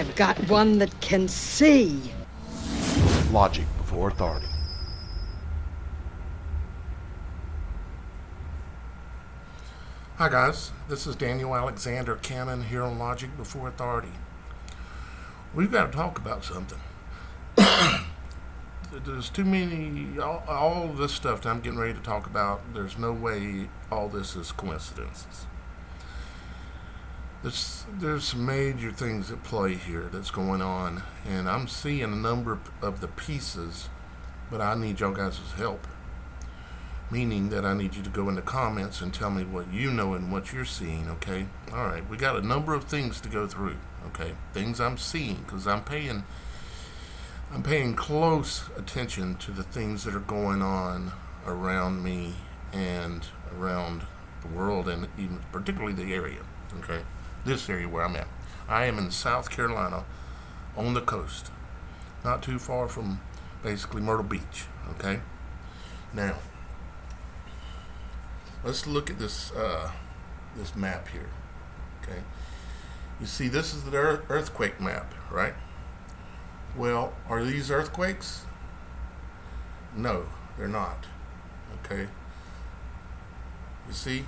I've got one that can see. Logic before authority. Hi guys, this is Daniel Alexander Cannon here on Logic Before Authority. We've got to talk about something. There's too many, all this stuff that I'm getting ready to talk about, there's no way all this is coincidences. There's some major things at play here that's going on, and I'm seeing a number of the pieces, but I need y'all guys' help. Meaning that I need you to go in the comments and tell me what you know and what you're seeing, okay? Alright, we got a number of things to go through, okay? Things I'm seeing, because I'm paying close attention to the things that are going on around me and around the world, and even particularly the area, okay? This area where I'm at. I am in South Carolina on the coast, not too far from basically Myrtle Beach, okay? Now, let's look at this this map here, okay? You see, this is the earthquake map, right? Well, are these earthquakes? No, they're not, okay? You see,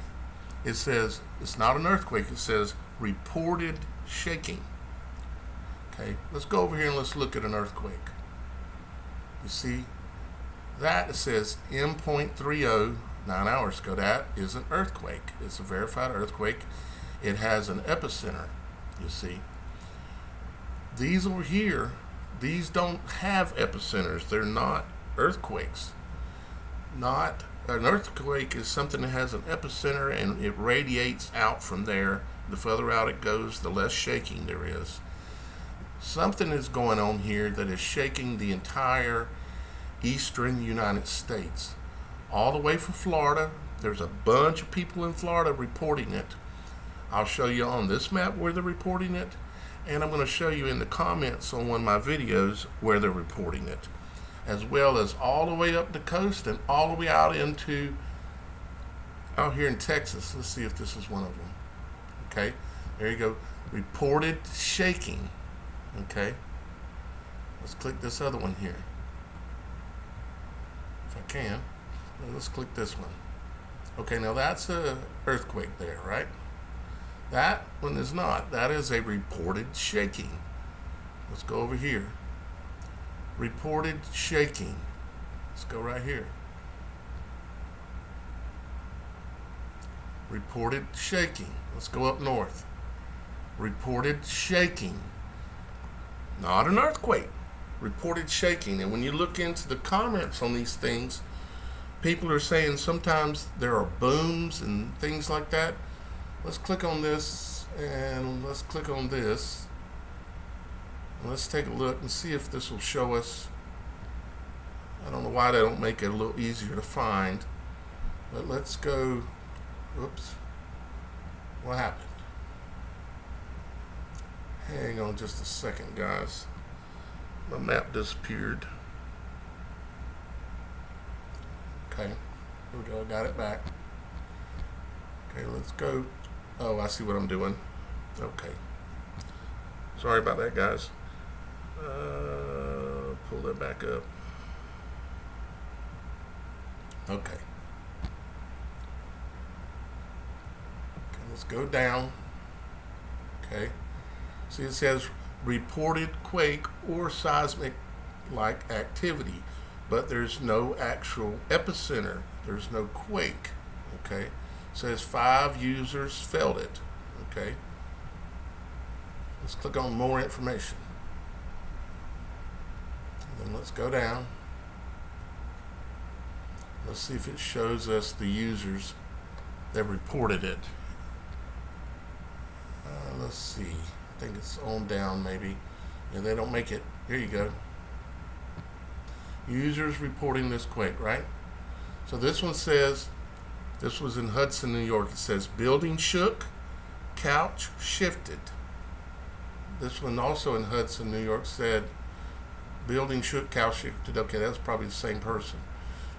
it says, it's not an earthquake, it says reported shaking, okay? Let's go over here and let's look at an earthquake. You see, that it says M.30, 9 hours ago. That is an earthquake. It's a verified earthquake. It has an epicenter, you see. These over here, these don't have epicenters. They're not earthquakes. Not an earthquake is something that has an epicenter and it radiates out from there. The further out it goes, the less shaking there is. Something is going on here that is shaking the entire eastern United States. All the way from Florida. There's a bunch of people in Florida reporting it. I'll show you on this map where they're reporting it, and I'm going to show you in the comments on one of my videos where they're reporting it, as well as all the way up the coast and all the way out into out here in Texas. Let's see if this is one of them. Okay, there you go. Reported shaking. Okay, let's click this other one here if I can. Let's click this one. Okay, now that's a earthquake there, right? That one is not. That is a reported shaking. Let's go over here. Reported shaking. Let's go right here. Reported shaking. Let's go up north. Reported shaking. Not an earthquake. Reported shaking. And when you look into the comments on these things, people are saying sometimes there are booms and things like that. Let's click on this and let's click on this. And let's take a look and see if this will show us. I don't know why they don't make it a little easier to find. But let's go. Oops. What happened? Hang on just a second, guys. My map disappeared. Okay, here we go, got it back. Okay, let's go. Oh, I see what I'm doing. Okay. Sorry about that, guys. Pull that back up. Okay. Okay, let's go down. Okay. See, it says reported quake or seismic like activity, but there's no actual epicenter. There's no quake. Okay, it says 5 users felt it. Okay, let's click on more information. And then let's go down. Let's see if it shows us the users that reported it. Let's see. I think it's on down maybe. Yeah, they don't make it. Here you go. Users reporting this quake, right? So this one says, this was in Hudson, New York. It says building shook, couch shifted. This one also in Hudson, New York said building shook, couch shifted. Okay, that's probably the same person.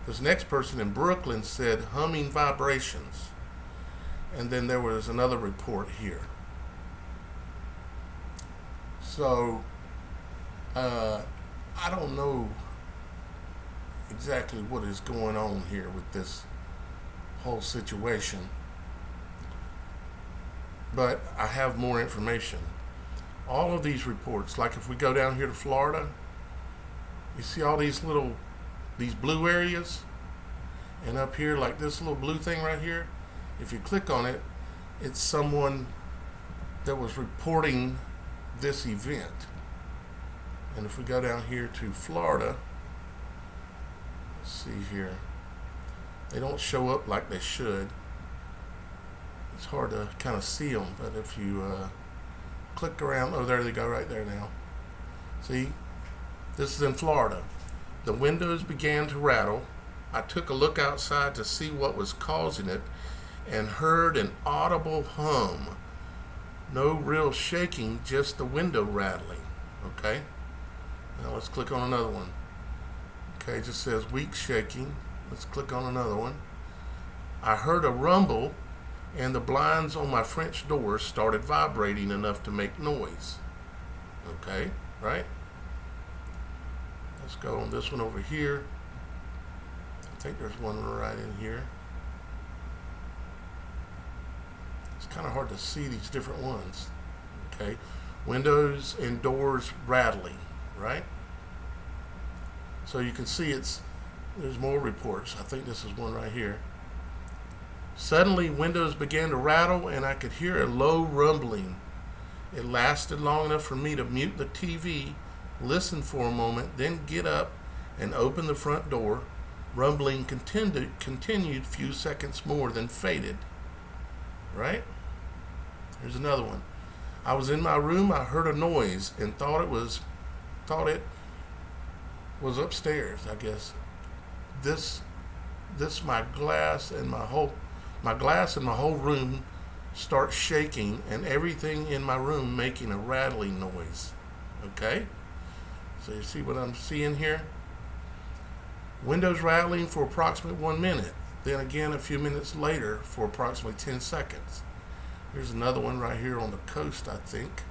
This next person in Brooklyn said humming vibrations. And then there was another report here. So I don't know exactly what is going on here with this whole situation, but I have more information. All of these reports, like if we go down here to Florida, you see all these blue areas, and up here, like this little blue thing right here, if you click on it, it's someone that was reporting this event. And if we go down here to Florida, let's see here, they don't show up like they should. It's hard to kind of see them, but if you click around, oh, there they go right there now. See, this is in Florida. The windows began to rattle. I took a look outside to see what was causing it and heard an audible hum. No real shaking, just the window rattling. Okay, now let's click on another one. Okay, it just says weak shaking. Let's click on another one. I heard a rumble and the blinds on my French doors started vibrating enough to make noise. Okay, right? Let's go on this one over here. I think there's one right in here. It's kind of hard to see these different ones. Okay, windows and doors rattling, right? So you can see there's more reports. I think this is one right here. Suddenly windows began to rattle and I could hear a low rumbling. It lasted long enough for me to mute the TV, listen for a moment, then get up and open the front door. Rumbling continued few seconds more, then faded. Right? Here's another one. I was in my room, I heard a noise and thought it was upstairs, I guess. This my glass and my whole room starts shaking and everything in my room making a rattling noise. Okay? So you see what I'm seeing here? Windows rattling for approximately 1 minute. Then again a few minutes later for approximately 10 seconds. Here's another one right here on the coast, I think.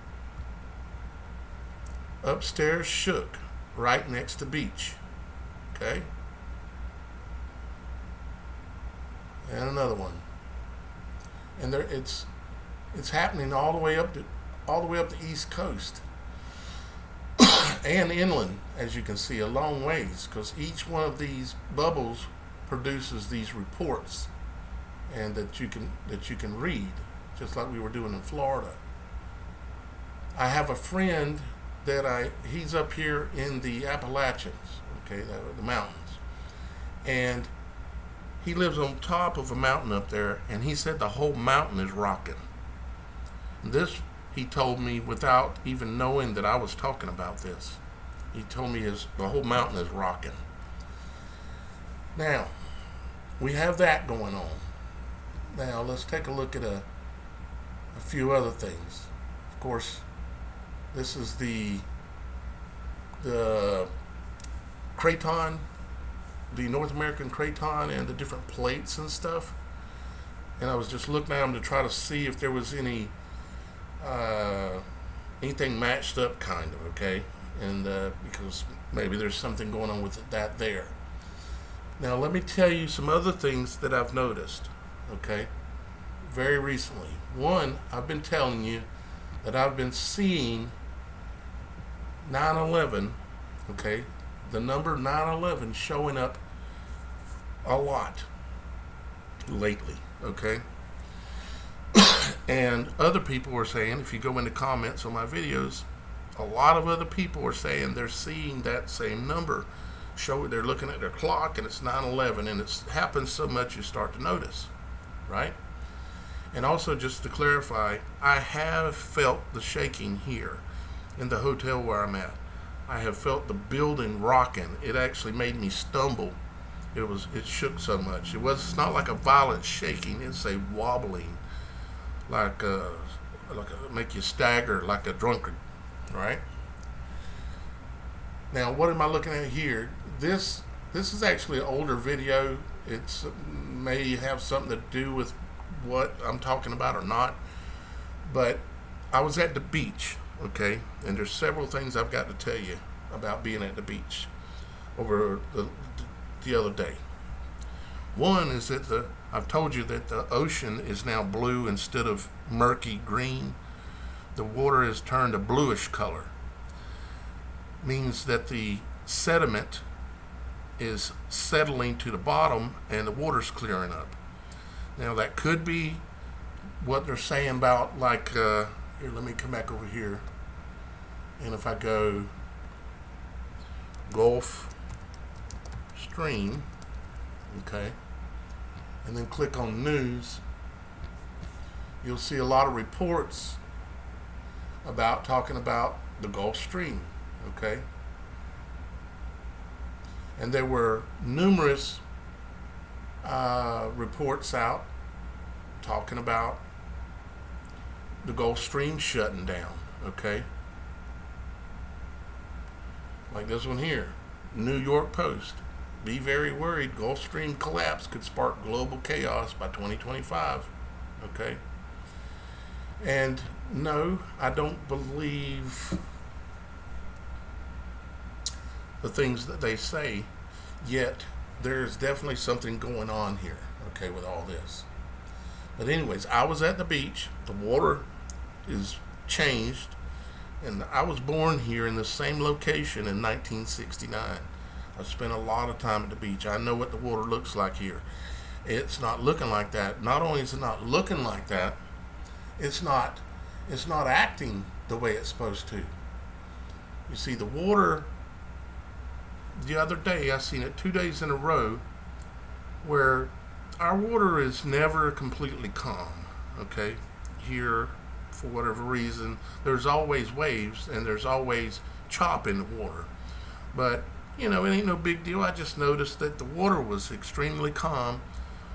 Upstairs shook right next to beach. Okay? And another one. And there it's happening all the way up the East Coast. And inland, as you can see, a long ways, because each one of these bubbles produces these reports, and that you can read, just like we were doing in Florida. I have a friend that he's up here in the Appalachians, okay, the mountains, and he lives on top of a mountain up there, and he said the whole mountain is rocking. This, he told me without even knowing that I was talking about this. He told me the whole mountain is rocking. Now, we have that going on. Now, let's take a look at a few other things. Of course, this is the Craton, the North American Craton, and the different plates and stuff. And I was just looking at them to try to see if there was anything matched up, kind of, okay? And because maybe there's something going on with that there. Now let me tell you some other things that I've noticed, okay, very recently. One, I've been telling you that I've been seeing 9/11, okay, the number 9/11 showing up a lot lately, okay? And other people are saying, if you go into comments on my videos, a lot of other people are saying they're seeing that same number. They're looking at their clock and it's 9/11, and it's happened so much you start to notice, right? And also, just to clarify, I have felt the shaking here in the hotel where I'm at. I have felt the building rocking. It actually made me stumble. It shook so much. It's not like a violent shaking. It's a wobbling, like make you stagger like a drunkard, right? Now, what am I looking at here? This is actually an older video. It's may have something to do with what I'm talking about or not. But I was at the beach, Okay, and there's several things I've got to tell you about being at the beach over the other day. One is that I've told you that the ocean is now blue instead of murky green. The water has turned a bluish color. Means that the sediment is settling to the bottom and the water's clearing up. Now that could be what they're saying about, like, here, let me come back over here. And if I go Gulf Stream, okay, and then click on news, you'll see a lot of reports about talking about the Gulf Stream, okay? And there were numerous reports out talking about the Gulf Stream shutting down, okay? Like this one here, New York Post. Be very worried, Gulf Stream collapse could spark global chaos by 2025, okay? And no, I don't believe the things that they say, yet there's definitely something going on here, okay, with all this. But anyways, I was at the beach. The water is changed, and I was born here in the same location in 1969. I spent a lot of time at the beach. I know what the water looks like here. It's not looking like that. Not only is it not looking like that, it's not acting the way it's supposed to. You see, the water, the other day I seen it 2 days in a row, where our water is never completely calm, okay? Here, for whatever reason, there's always waves and there's always chop in the water. But, you know, it ain't no big deal. I just noticed that the water was extremely calm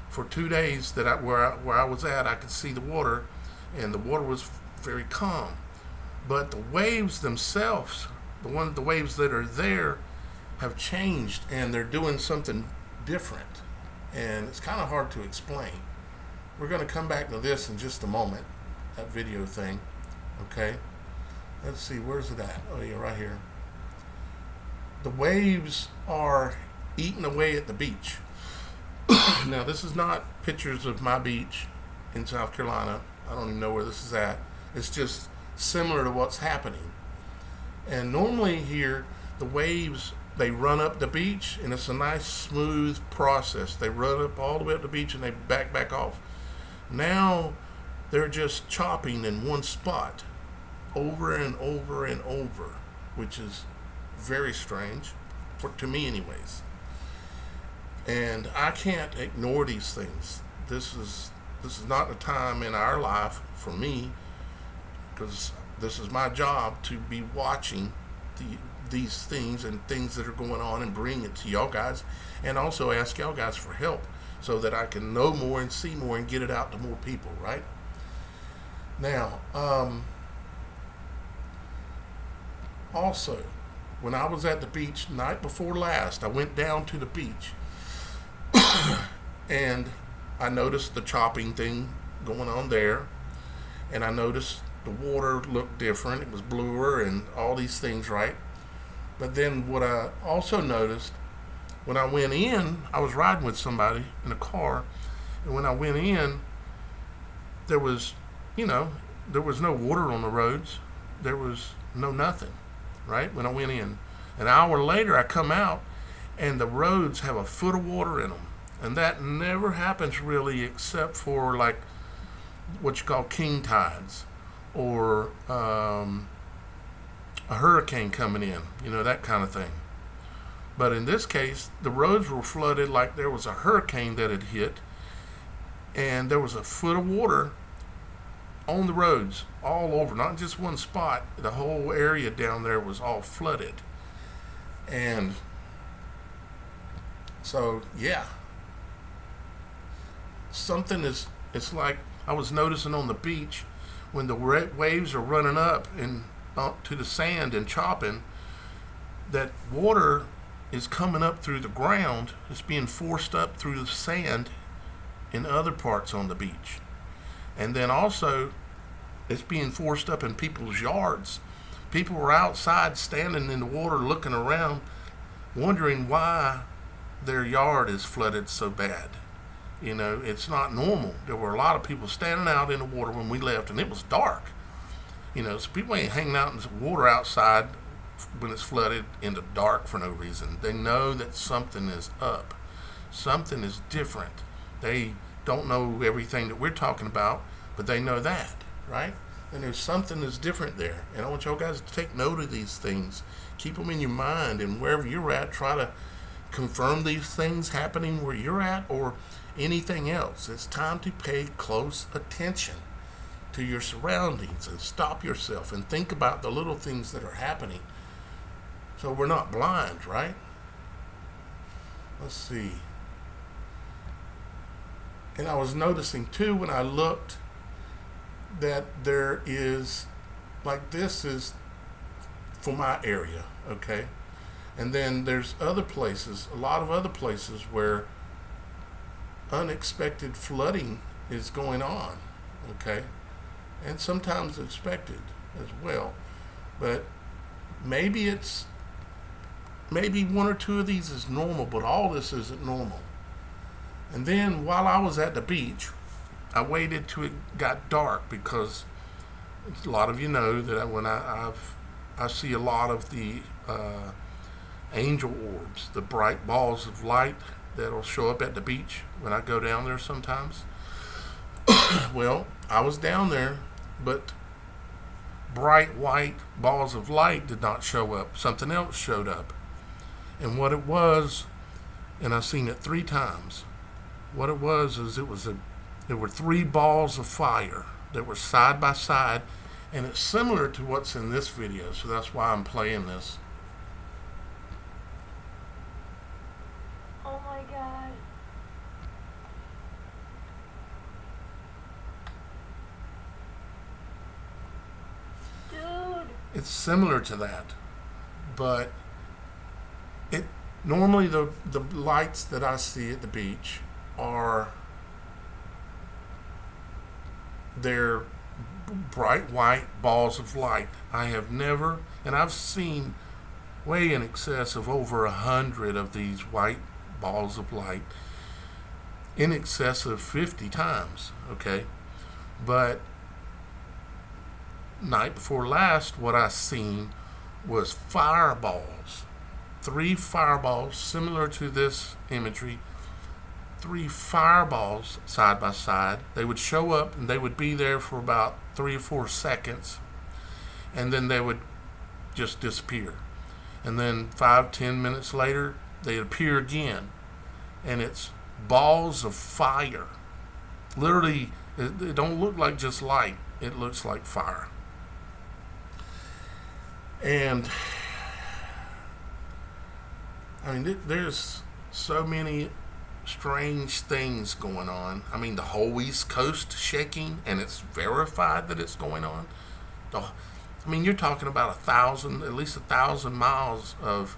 for 2 days that where I was at. I could see the water, and the water was very calm. But the waves themselves, the waves that are there, have changed, and they're doing something different. And it's kind of hard to explain. We're going to come back to this in just a moment, that video thing, okay? Let's see, where's it at? Oh yeah, right here. The waves are eating away at the beach. Now, this is not pictures of my beach in South Carolina. I don't even know where this is at. It's just similar to what's happening. And normally here, the waves, they run up the beach, and it's a nice smooth process. They run up all the way up the beach and they back off. Now they're just chopping in one spot over and over and over, which is very strange, to me anyways. And I can't ignore these things. This is not a time in our life for me, because this is my job to be watching these things and things that are going on and bring it to y'all guys, and also ask y'all guys for help so that I can know more and see more and get it out to more people, right? Now, also, when I was at the beach night before last, I went down to the beach and I noticed the chopping thing going on there, and I noticed the water looked different. It was bluer and all these things, right? But then what I also noticed, when I went in, I was riding with somebody in a car, and when I went in, there was, there was no water on the roads. There was no nothing, right? When I went in. An hour later, I come out, and the roads have a foot of water in them. And that never happens really, except for like what you call king tides, or a hurricane coming in, that kind of thing. But in this case, the roads were flooded like there was a hurricane that had hit, and there was a foot of water on the roads all over, not just one spot. The whole area down there was all flooded. And so, yeah, it's like I was noticing on the beach, when the waves are running up and to the sand and chopping, that water is coming up through the ground. It's being forced up through the sand in other parts on the beach. And then also, It's being forced up in people's yards. People were outside standing in the water looking around, wondering why their yard is flooded so bad. You know, it's not normal. There were a lot of people standing out in the water when we left, and it was dark. You know, so people ain't hanging out in the water outside when it's flooded in the dark for no reason. They know that something is up. Something is different. They don't know everything that we're talking about, but they know that, right? And there's something that's different there. And I want y'all guys to take note of these things. Keep them in your mind, and wherever you're at, try to confirm these things happening where you're at or anything else. It's time to pay close attention to your surroundings and stop yourself and think about the little things that are happening so we're not blind, right? Let's see. And I was noticing too when I looked that there is, like, this is for my area, okay? And then there's other places, a lot of other places where unexpected flooding is going on, okay? And sometimes expected as well. But maybe one or two of these is normal, but all this isn't normal. And then while I was at the beach, I waited till it got dark, because a lot of you know that when I see a lot of the angel orbs, the bright balls of light that'll show up at the beach when I go down there sometimes. Well, I was down there, but bright white balls of light did not show up. Something else showed up. And what it was, and I've seen it 3 times, what it was is there were 3 balls of fire that were side by side, and it's similar to what's in this video, so that's why I'm playing this. Oh my God. Dude. It's similar to that, but normally the lights that I see at the beach they're bright white balls of light. I have never, and I've seen way in excess of over 100 of these white balls of light, in excess of 50 times, okay? But night before last, what I seen was fireballs. 3 fireballs, similar to this imagery. 3 fireballs side by side. They would show up and they would be there for about 3 or 4 seconds, and then they would just disappear. And then 5-10 minutes later, they appear again, and it's balls of fire. Literally, it don't look like just light. It looks like fire. And I mean, there's so many strange things going on. I mean, the whole East Coast shaking, and it's verified that it's going on. I mean, you're talking about at least 1,000 miles of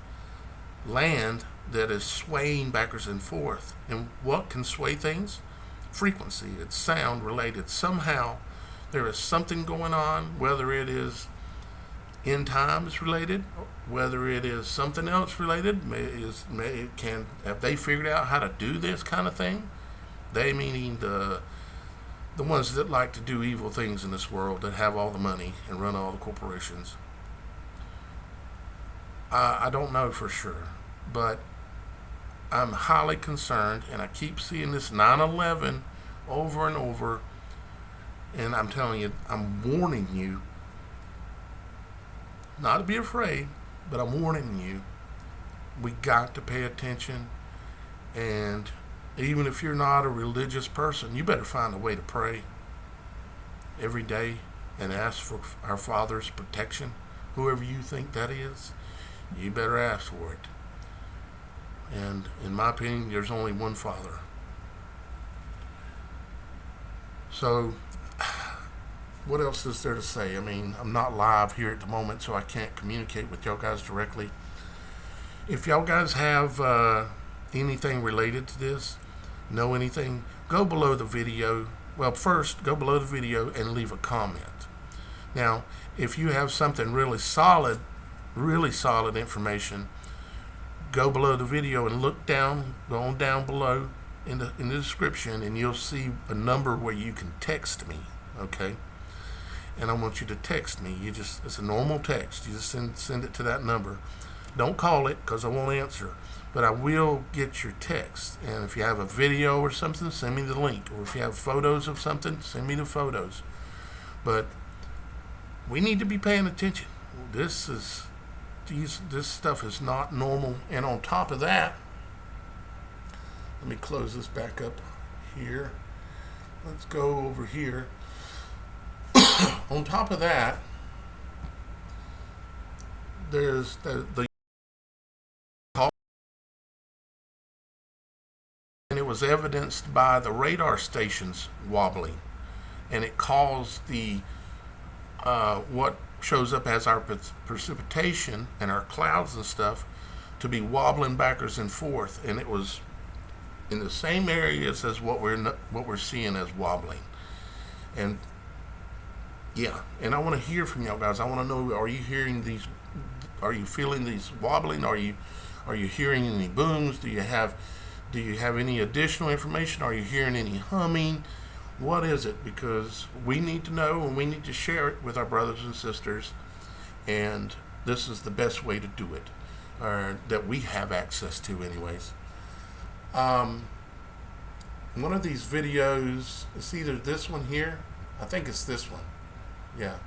land that is swaying backwards and forth. And what can sway things? Frequency. It's sound related. Somehow there is something going on, whether it is end times related, whether it is something else related. Have they figured out how to do this kind of thing? They meaning the ones that like to do evil things in this world, that have all the money and run all the corporations. I don't know for sure, but I'm highly concerned, and I keep seeing this 9/11 over and over, and I'm telling you, I'm warning you not to be afraid, but I'm warning you, we got to pay attention. And even if you're not a religious person, you better find a way to pray every day and ask for our Father's protection. Whoever you think that is, you better ask for it. And in my opinion, there's only one Father. So what else is there to say? I mean, I'm not live here at the moment, so I can't communicate with y'all guys directly. If y'all guys have anything related to this, know anything, go below the video. Well, first, go below the video and leave a comment. Now, if you have something really solid information, go below the video and look down, go on down below in the description, and you'll see a number where you can text me, okay? And I want you to text me. It's a normal text. You just send it to that number. Don't call it, because I won't answer. But I will get your text. And if you have a video or something, send me the link. Or if you have photos of something, send me the photos. But we need to be paying attention. This stuff is not normal. And on top of that, let me close this back up here. Let's go over here. On top of that, there's the and it was evidenced by the radar stations wobbling, and it caused the what shows up as our precipitation and our clouds and stuff to be wobbling backwards and forth, and it was in the same areas as what we're seeing as wobbling. And yeah, and I want to hear from y'all guys. I want to know, are you hearing these? Are you feeling these wobbling? Are you hearing any booms? Do you have any additional information? Are you hearing any humming? What is it? Because we need to know, and we need to share it with our brothers and sisters. And this is the best way to do it, or that we have access to, anyways. One of these videos, it's either this one here. I think it's this one. Yeah,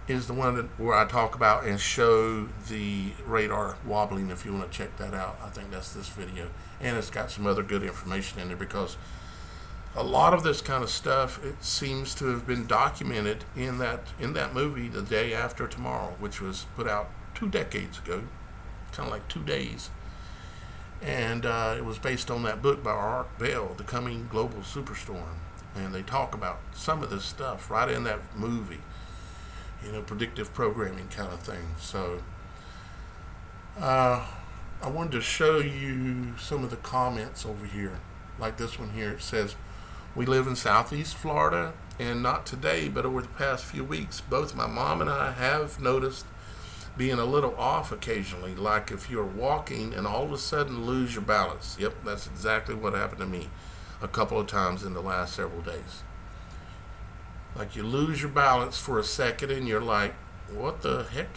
is the one where I talk about and show the radar wobbling. If you want to check that out, I think that's this video, and it's got some other good information in there, because a lot of this kind of stuff, it seems to have been documented in that movie, The Day After Tomorrow, which was put out 2 decades ago, kind of like 2 days, and it was based on that book by Art Bell, The Coming Global Superstorm. And they talk about some of this stuff right in that movie, predictive programming kind of thing. So I wanted to show you some of the comments over here, like this one here. It says, we live in Southeast Florida, and not today, but over the past few weeks, both my mom and I have noticed being a little off occasionally, like if you're walking and all of a sudden lose your balance. Yep, that's exactly what happened to me a couple of times in the last several days. Like you lose your balance for a second and you're like, what the heck?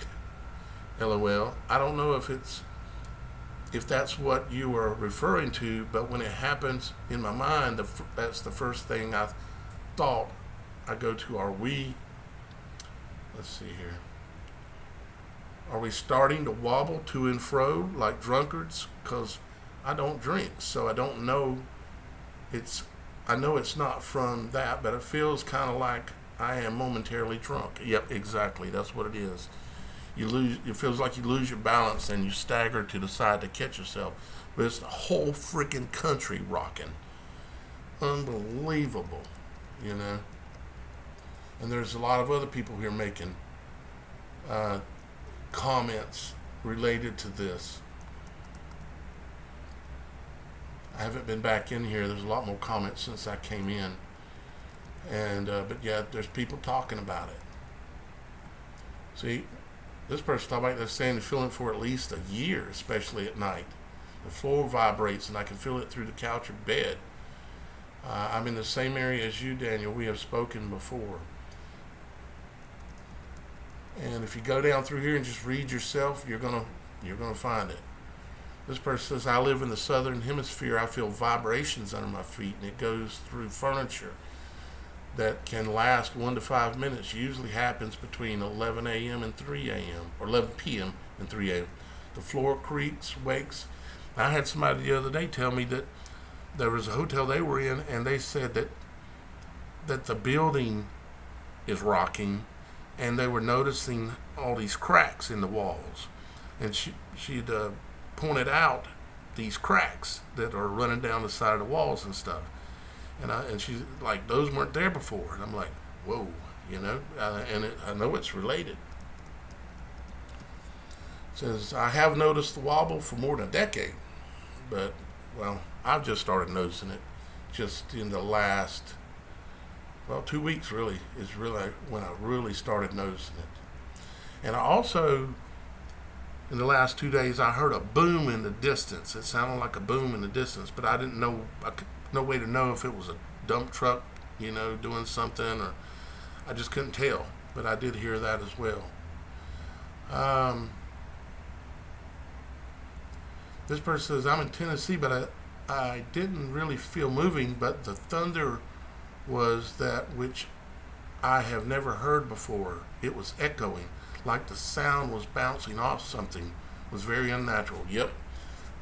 LOL. I don't know if that's what you are referring to, but when it happens in my mind, that's the first thing I thought. I go to, let's see here. Are we starting to wobble to and fro like drunkards? Because I don't drink, so I don't know. I know it's not from that, but it feels kind of like I am momentarily drunk. Yep, exactly. That's what it is. It feels like you lose your balance and you stagger to the side to catch yourself. But it's the whole freaking country rocking. Unbelievable, And there's a lot of other people here making comments related to this. I haven't been back in here. There's a lot more comments since I came in, and but yeah, there's people talking about it. See, this person talking about, they're saying they're feeling for at least a year, especially at night. The floor vibrates, and I can feel it through the couch or bed. I'm in the same area as you, Daniel. We have spoken before. And if you go down through here and just read yourself, you're gonna find it. This person says, I live in the southern hemisphere. I feel vibrations under my feet, and it goes through furniture that can last 1 to 5 minutes. Usually happens between 11 a.m. and 3 a.m. or 11 p.m. and 3 a.m. The floor creaks, wakes. I had somebody the other day tell me that there was a hotel they were in, and they said that the building is rocking, and they were noticing all these cracks in the walls. And she'd pointed out these cracks that are running down the side of the walls and stuff. And she's like, those weren't there before. And I'm like, whoa, I know it's related. It says, I have noticed the wobble for more than a decade, but, well, I've just started noticing it just in the last well, 2 weeks really is really when I really started noticing it. And I also, in the last 2 days, I heard a boom in the distance. It sounded like a boom in the distance, but I didn't know, no way to know if it was a dump truck, doing something, or I just couldn't tell. But I did hear that as well. This person says, I'm in Tennessee, but I didn't really feel moving, but the thunder was that which I have never heard before. It was echoing, like the sound was bouncing off something. It was very unnatural. Yep,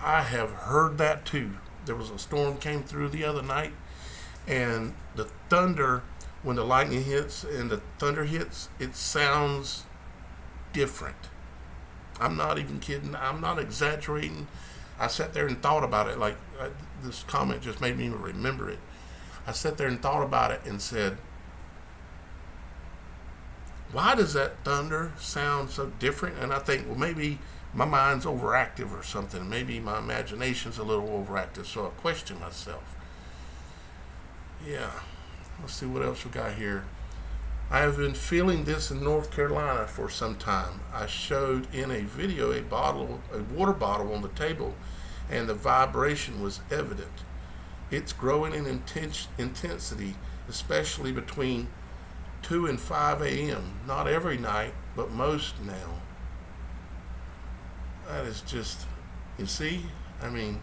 I have heard that too. There was a storm came through the other night, and the thunder, when the lightning hits and the thunder hits, it sounds different. I'm not even kidding. I'm not exaggerating. I sat there and thought about it. This comment just made me remember it. I sat there and thought about it and said, why does that thunder sound so different? And I think, well, maybe my mind's overactive or something. Maybe my imagination's a little overactive. So I question myself. Yeah. Let's see what else we got here. I have been feeling this in North Carolina for some time. I showed in a video a water bottle on the table, and the vibration was evident. It's growing in intensity, especially between 2 and 5 a.m. Not every night, but most now. That is just, you see? I mean,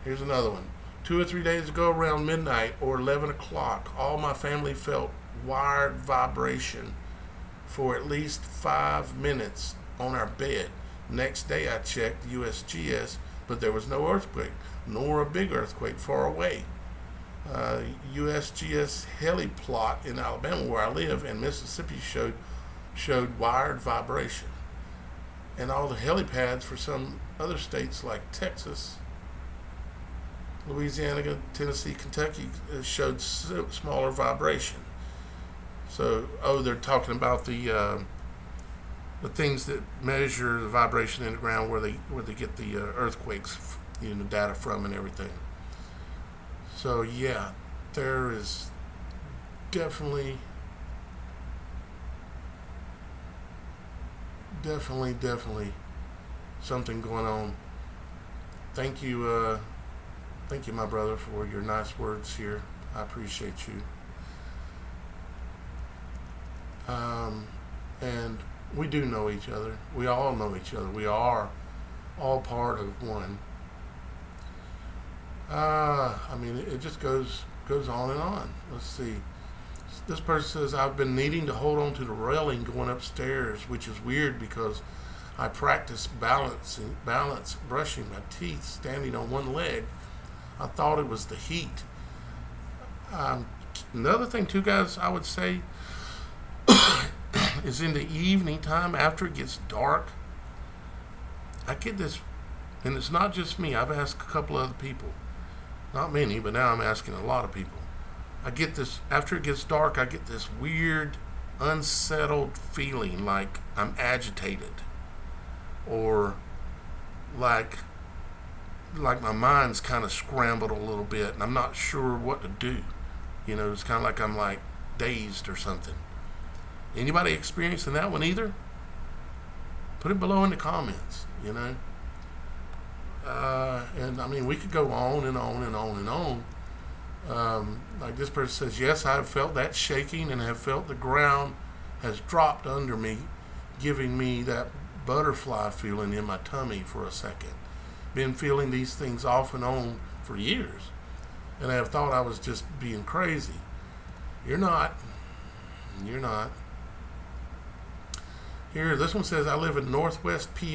here's another one. 2 or 3 days ago around midnight or 11 o'clock, all my family felt wired vibration for at least 5 minutes on our bed. Next day I checked USGS, but there was no earthquake, nor a big earthquake far away. USGS heliplot in Alabama, where I live, and Mississippi showed wired vibration. And all the helipads for some other states like Texas, Louisiana, Tennessee, Kentucky showed smaller vibration. So, they're talking about the things that measure the vibration in the ground, where they get the earthquakes, data from and everything. So yeah, there is definitely something going on. Thank you, my brother, for your nice words here. I appreciate you. And we do know each other. We all know each other. We are all part of one. I mean, it just goes on and on. Let's see. This person says, I've been needing to hold on to the railing going upstairs, which is weird because I practice balance, brushing my teeth, standing on one leg. I thought it was the heat. Another thing too, guys, I would say is in the evening time after it gets dark, I get this, and it's not just me. I've asked a couple other people, not many, but now I'm asking a lot of people. I get this, after it gets dark, I get this weird, unsettled feeling, like I'm agitated, or like my mind's kind of scrambled a little bit, and I'm not sure what to do. It's kind of like I'm like dazed or something. Anybody experiencing that one either? Put it below in the comments, And I mean, we could go on and on and on and on. Like this person says, yes, I've felt that shaking and have felt the ground has dropped under me, giving me that butterfly feeling in my tummy for a second. Been feeling these things off and on for years, and I have thought I was just being crazy. You're not. Here, this one says, I live in Northwest PA,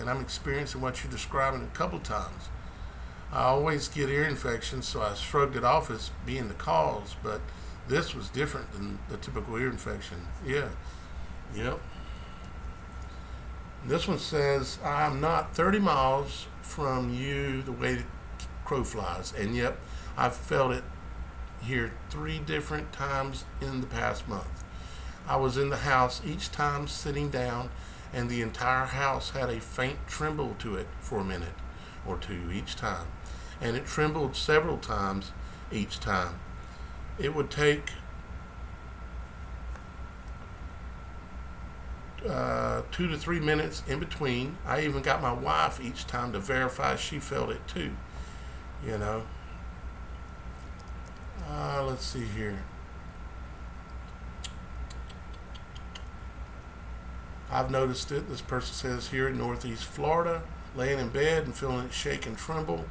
and I'm experiencing what you're describing a couple times. I always get ear infections, so I shrugged it off as being the cause, but this was different than the typical ear infection. Yeah. Yep. This one says, I'm not 30 miles from you the way the crow flies, and yep, I've felt it here 3 different times in the past month. I was in the house each time sitting down, and the entire house had a faint tremble to it for a minute or two each time, and it trembled several times each time. It would take 2 to 3 minutes in between. I even got my wife each time to verify she felt it too. You know. Let's see here. I've noticed it. This person says here in Northeast Florida, laying in bed and feeling it shake and tremble.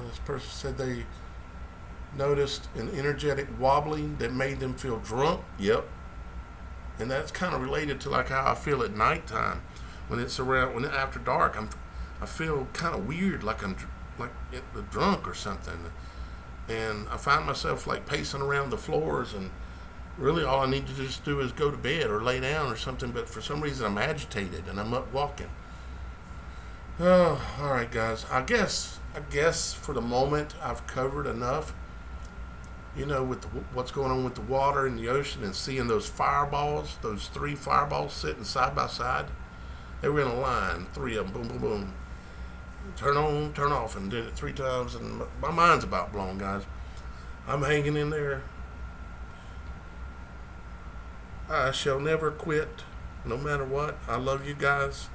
This person said they noticed an energetic wobbling that made them feel drunk. Yep. And that's kind of related to like how I feel at nighttime when it's after dark. I feel kind of weird, like I'm drunk or something, and I find myself like pacing around the floors, and really all I need to just do is go to bed or lay down or something. But for some reason I'm agitated and I'm up walking. Oh, all right, guys. I guess for the moment I've covered enough. You know, with what's going on with the water in the ocean and seeing those fireballs, those 3 fireballs sitting side by side. They were in a line, 3 of them, boom, boom, boom. Turn on, turn off, and did it 3 times, and my mind's about blown, guys. I'm hanging in there. I shall never quit, no matter what. I love you guys.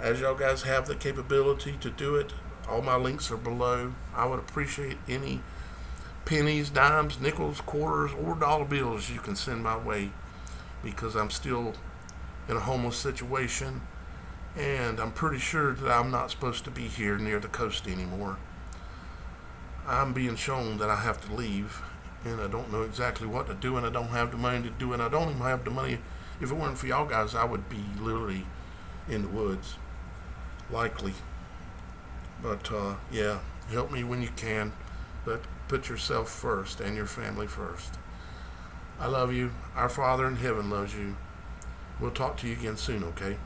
As y'all guys have the capability to do it, all my links are below. I would appreciate any pennies, dimes, nickels, quarters, or dollar bills you can send my way, because I'm still in a homeless situation, and I'm pretty sure that I'm not supposed to be here near the coast anymore. I'm being shown that I have to leave, and I don't know exactly what to do, and I don't have the money to do it. I don't even have the money. If it weren't for y'all guys, I would be literally in the woods, likely. But yeah, help me when you can, but put yourself first and your family first. I love you. Our Father in heaven loves you. We'll talk to you again soon, okay?